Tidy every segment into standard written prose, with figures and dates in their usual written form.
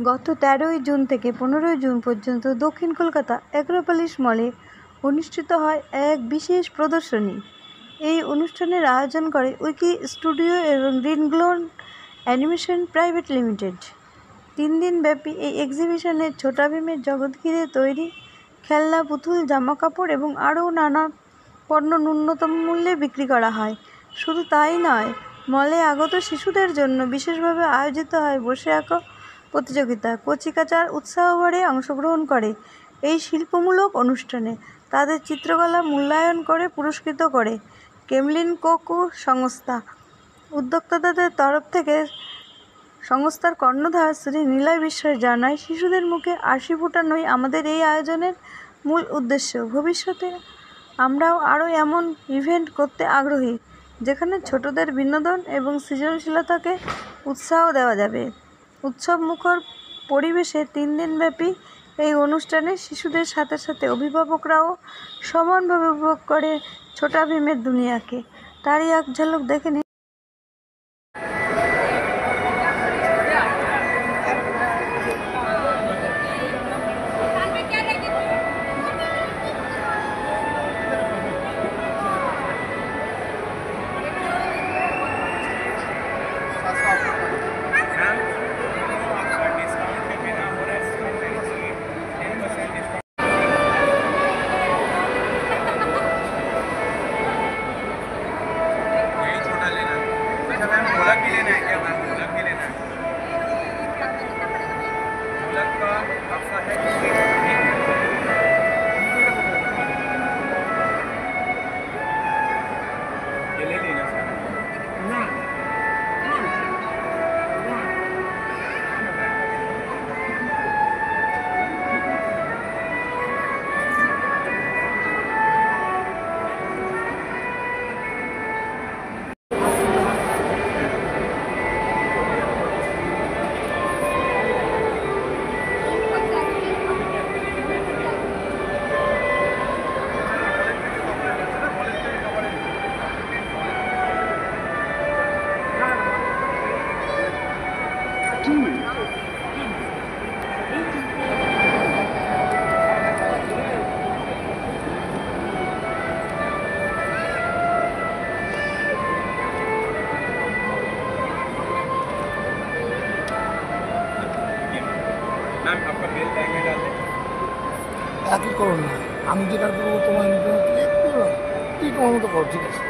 গত 13ই জুন থেকে 15ই জুন পর্যন্ত দক্ষিণ কলকাতা অ্যাক্রোপলিস মলে অনুষ্ঠিত হয় এক বিশেষ প্রদর্শনী। এই অনুষ্ঠানের আয়োজন করে উইকি স্টুডিও এবং রিনগ্লোন অ্যানিমেশন প্রাইভেট লিমিটেড। 3 দিনব্যাপী এই এক্সিবিশনে ছোটা ভীমের জগৎ ঘিরে তৈরি খেলনা, পুতুল, জামাকাপড় এবং আরও নানা পণ্য ন্যূনতম মূল্যে বিক্রি করা হয়। শুধু তাই নয়, মলে আগত শিশুদের জন্য বিশেষভাবে আয়োজিত হয় বসে আঁকো প্রতিযোগিতা। কচিকাঁচার উৎসাহভরে অংশগ্রহণ করে এই শিল্পমূলক অনুষ্ঠানে। তাদের চিত্রকলা মূল্যায়ন করে পুরস্কৃত করে কেমলিন কোকো সংস্থা। উদ্যোক্তাদের তরফ থেকে সংস্থার কর্ণধার শ্রী নিলয় বিশ্বাস জানায়, শিশুদের মুখে হাসি ফোটানোই আমাদের এই আয়োজনের মূল উদ্দেশ্য। ভবিষ্যতে আমরাও আরও এমন ইভেন্ট করতে আগ্রহী, যেখানে ছোটদের বিনোদন এবং সৃজনশীলতাকে উৎসাহ দেওয়া যাবে। উৎসবমুখর পরিবেশে 3 দিনব্যাপী এই অনুষ্ঠানে শিশুদের সাথে সাথে অভিভাবকরাও সমানভাবে উপভোগ করে ছোটা ভীমের দুনিয়াকে। তারই এক ঝলক দেখে নিন। একই করো না, আমি যেটা করবো তোমার তুই তোমার মতো করো, ঠিক আছে।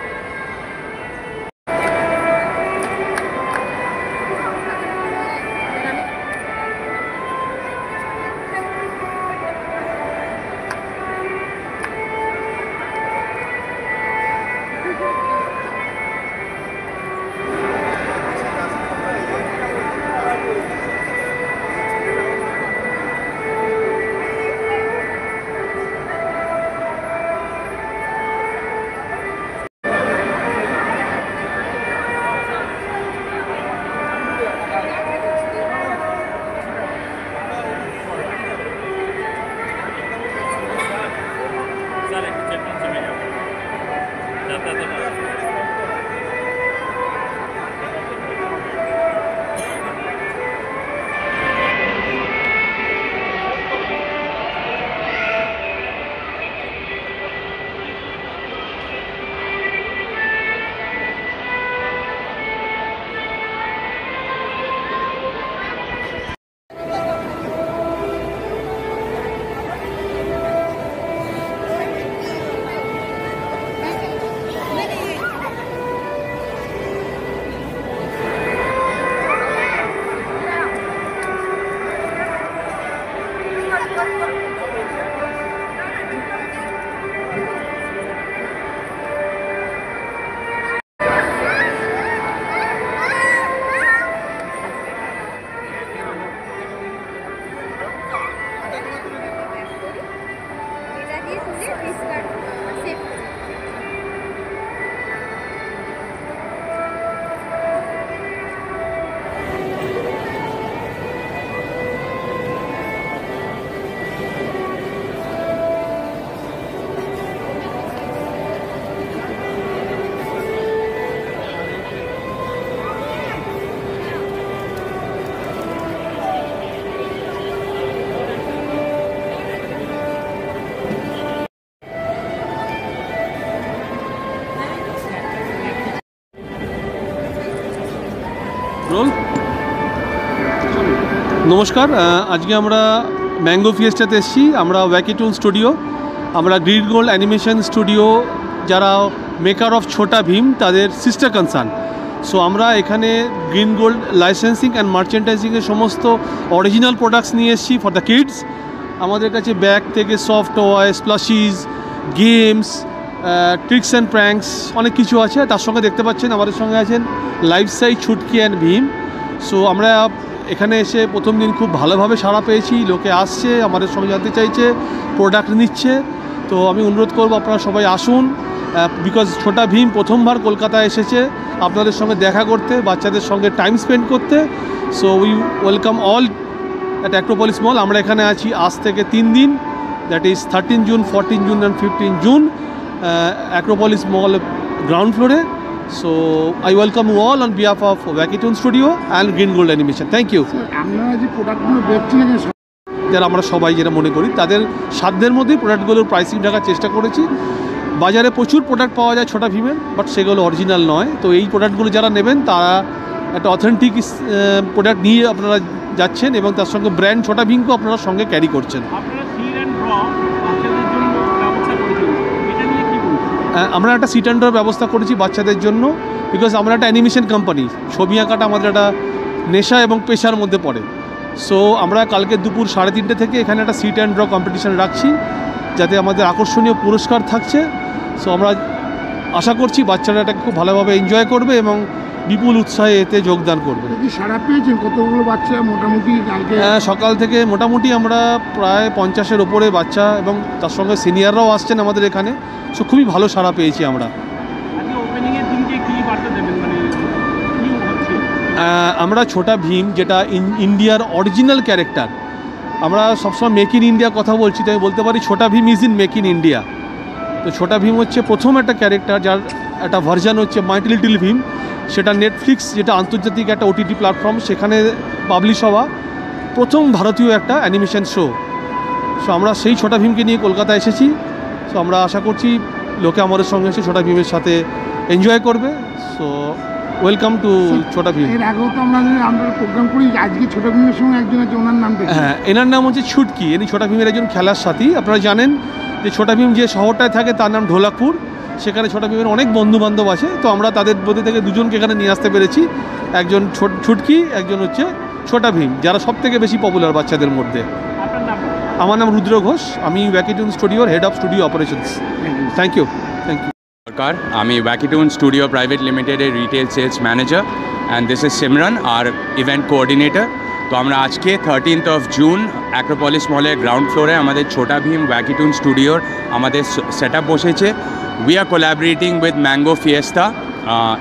রোল। নমস্কার, আজকে আমরা ম্যাঙ্গো ফিয়েস্টাতে এসেছি। আমরা ওয়াকিটুন স্টুডিও, আমরা গ্রিন গোল্ড অ্যানিমেশন স্টুডিও, যারা মেকার অফ ছোটা ভীম তাদের সিস্টার কনসার্ন। সো আমরা এখানে গ্রিন গোল্ড লাইসেন্সিং অ্যান্ড মার্চেন্টাইজিংয়ের সমস্ত অরিজিনাল প্রোডাক্টস নিয়ে এসেছি ফর দ্য কিডস। আমাদের কাছে ব্যাগ থেকে soft toys, plushies, games, tricks and pranks অনেক কিছু আছে। তার সঙ্গে দেখতে পাচ্ছেন আমাদের সঙ্গে আছেন life size Chhutki and Bhim. So আমরা এখানে এসে প্রথম দিন খুব ভালোভাবে সাড়া পেয়েছি, লোকে আসছে, আমাদের সঙ্গে জানতে চাইছে, প্রোডাক্ট নিচ্ছে। তো আমি অনুরোধ করবো আপনারা সবাই আসুন, বিকজ ছোটা ভীম প্রথমবার কলকাতায় এসেছে আপনাদের সঙ্গে দেখা করতে, বাচ্চাদের সঙ্গে টাইম স্পেন্ড করতে। So we welcome all at Acropolis মল। আমরা এখানে আছি আজ থেকে 3 দিন, that is 13 June, 14 June and 15 June, Acropolis mall ground ফ্লোরে। So I welcome you all on behalf of Wackitoon Studio and Green Gold Animation. Thank you. আপনারা যে প্রোডাক্টগুলো বেচছেন যারা আমরা সবাই যেটা মনে করি তাদের সাধ্যের মধ্যেই প্রোডাক্টগুলোর প্রাইসিং রাখার চেষ্টা করেছি। বাজারে প্রচুর প্রোডাক্ট পাওয়া যায় ছোটা ভীমের, বাট সেগুলো অরিজিনাল নয়। তো এই প্রোডাক্টগুলো যারা নেবেন তারা একটা অথেন্টিক প্রোডাক্ট নিয়ে আপনারা যাচ্ছেন এবং তার সঙ্গে ব্র্যান্ড ছোটা ভীমকেও আপনারা সঙ্গে ক্যারি করছেন। আমরা একটা সিট অ্যান্ড ড্র ব্যবস্থা করেছি বাচ্চাদের জন্য, বিকজ আমরা একটা অ্যানিমেশন কোম্পানি। ছবি আঁকাটা আমাদের একটা নেশা এবং পেশার মধ্যে পড়ে। সো আমরা কালকে দুপুর 3:30 থেকে এখানে একটা সিট অ্যান্ড ড্র কম্পিটিশান রাখছি, যাতে আমাদের আকর্ষণীয় পুরস্কার থাকছে। সো আমরা আশা করছি বাচ্চারা এটাকে খুব ভালোভাবে এনজয় করবে এবং বিপুল উৎসাহে এতে যোগদান করবে। সারা পেয়েছেন কতগুলো বাচ্চা মোটামুটি? সকাল থেকে মোটামুটি আমরা প্রায় 50-এর ওপরে বাচ্চা এবং তার সঙ্গে সিনিয়ররাও আসছেন আমাদের এখানে। সো খুবই ভালো সাড়া পেয়েছি আমরা। আমরা ছোটা ভীম, যেটা ইন্ডিয়ার অরিজিনাল ক্যারেক্টার, আমরা সবসময় মেক ইন ইন্ডিয়া কথা বলছি, তো আমি বলতে পারি Chhota Bheem is in make in India. তো ছোটা ভীম হচ্ছে প্রথম একটা ক্যারেক্টার, যার একটা ভার্জন হচ্ছে মাইটি লিটল ভীম। সেটা নেটফ্লিক্স, যেটা আন্তর্জাতিক একটা ওটিটি প্ল্যাটফর্ম, সেখানে পাবলিশ হওয়া প্রথম ভারতীয় একটা অ্যানিমেশন শো। সো আমরা সেই ছোটা ভীমকে নিয়ে কলকাতা এসেছি। সো আমরা আশা করছি লোকে আমাদের সঙ্গে এসে ছোটা ভীমের সাথে এনজয় করবে। So welcome to Chhota Bheem. এর আগেও তো আমরা প্রোগ্রাম করি, আজকে ছোটা ভীমের সঙ্গে একজন আছে, ওনার নামটা? হ্যাঁ, এনার নাম হচ্ছে ছুটকি। ইনি ছোটা ভীমের একজন খেলার সাথী। আপনারা জানেন যে ছোটা ভীম যে শহরটায় থাকে তার নাম ঢোলাকপুর। সেখানে ছোটা ভীমের অনেক বন্ধুবান্ধব আছে। তো আমরা তাদের মধ্যে থেকে দুজনকে এখানে নিয়ে আসতে পেরেছি, একজন ছুটকি, একজন হচ্ছে ছোটা ভীম, যারা সব থেকে বেশি পপুলার বাচ্চাদের মধ্যে। আমার নাম রুদ্র ঘোষ, আমি ওয়াকিটুন স্টুডিওর head of studio operations. Thank you. Thank you. নমস্কার, আমি ওয়াকিটুন স্টুডিও প্রাইভেট লিমিটেডের retail sales manager and this is Simran, আর ইভেন্ট কোঅর্ডিনেটর। তো আমরা আজকে 13 জুন অ্যাক্রোপলিস মলের গ্রাউন্ড ফ্লোরে আমাদের ছোটা ভীম ওয়াকিটুন স্টুডিওর আমাদের সেট আপ বসেছে। We are collaborating with Mango Fiesta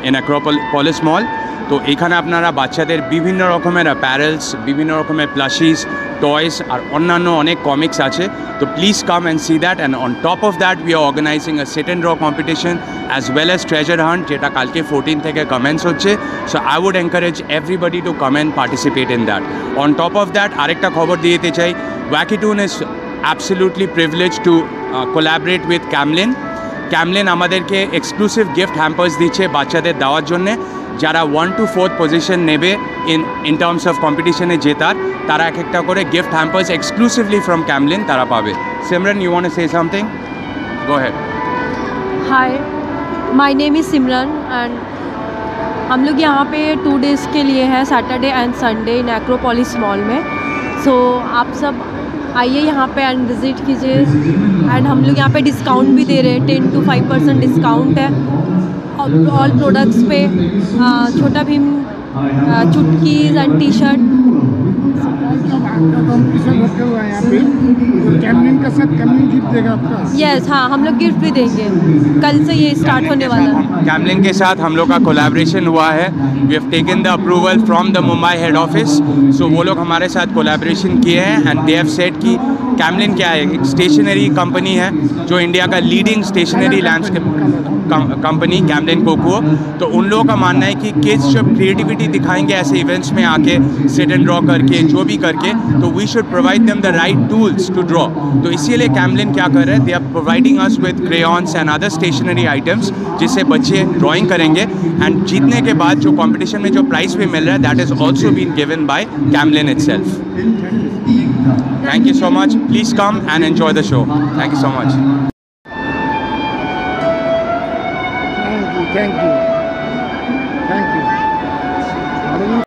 in Acropolis Mall. তো এখানে আপনারা বাচ্চাদের বিভিন্ন রকমের অ্যাপ্যারেলস, বিভিন্ন রকমের প্লাশিস, টয়েস আর অন্যান্য অনেক কমিক্স আছে। তো please come and see that. And on top of that we are organising a sit and draw competition as well as treasure hunt, যেটা কালকে 14 থেকে কমেন্স হচ্ছে। So I would encourage everybody to come and participate in that. On top of that আরেকটা খবর দিয়ে দিতে চাই, ওয়াকিটুন is absolutely privilege to collaborate with Camlin. Camlin আমাদেরকে এক্সক্লুসিভ গিফট হ্যাম্পার্স দিচ্ছে বাচ্চাদের দেওয়ার জন্যে। যারা 1 to 4th পজিশন নেবে ইন টার্মস অফ কম্পিটিশনে জেতার, তারা এক একটা করে gift hampers exclusively from Camlin তারা পাবে। Simran, you want to say something? Go hi, my name is Simran and हम लोग यहाँ पे 2 days के लिए हैं, Saturday and Sunday in Acropolis mall में। सो आप सब आइए यहाँ पे एंड विज़िट कीजिए। एंड हम लोग यहाँ पे डिस्काउंट भी दे रहे हैं, 10 to 5% डिस्काउंट है ऑल प्रोडक्ट्स पे। छोटा भीम चुटकीज़ एंड टी शर्ट। यस, हाँ, हम लोग गिफ्ट भी देंगे। कल से ये स्टार्ट होने वाला है। कैमलिन के साथ हम लोग का कोलैबोरेशन हुआ है। We have taken the approval from the Mumbai head office. So वो लोग हमारे साथ कोलैबोरेशन किए हैं एंड दे हैव सेड कि कैमलिन क्या है, एक स्टेशनरी कंपनी है जो इंडिया का leading stationery landscape company Camlin कोको। तो उन लोगों का मानना है कि किड्स जब क्रिएटिविटी दिखाएंगे ऐसे इवेंट्स में आके सिट एंड ड्रॉ करके, जो भी करके, तो we should provide them the right tools to draw. तो इसीलिए कैमलिन क्या कर रहे हैं, they are providing us with crayons and other stationery items जिससे बच्चे ड्राइंग करेंगे, एंड जीतने के बाद जो कंपटीशन में जो प्राइज भी मिल रहा है that is also been given by Camlin itself. Thank you so much, please come and enjoy the show. Thank you so much. Thank you.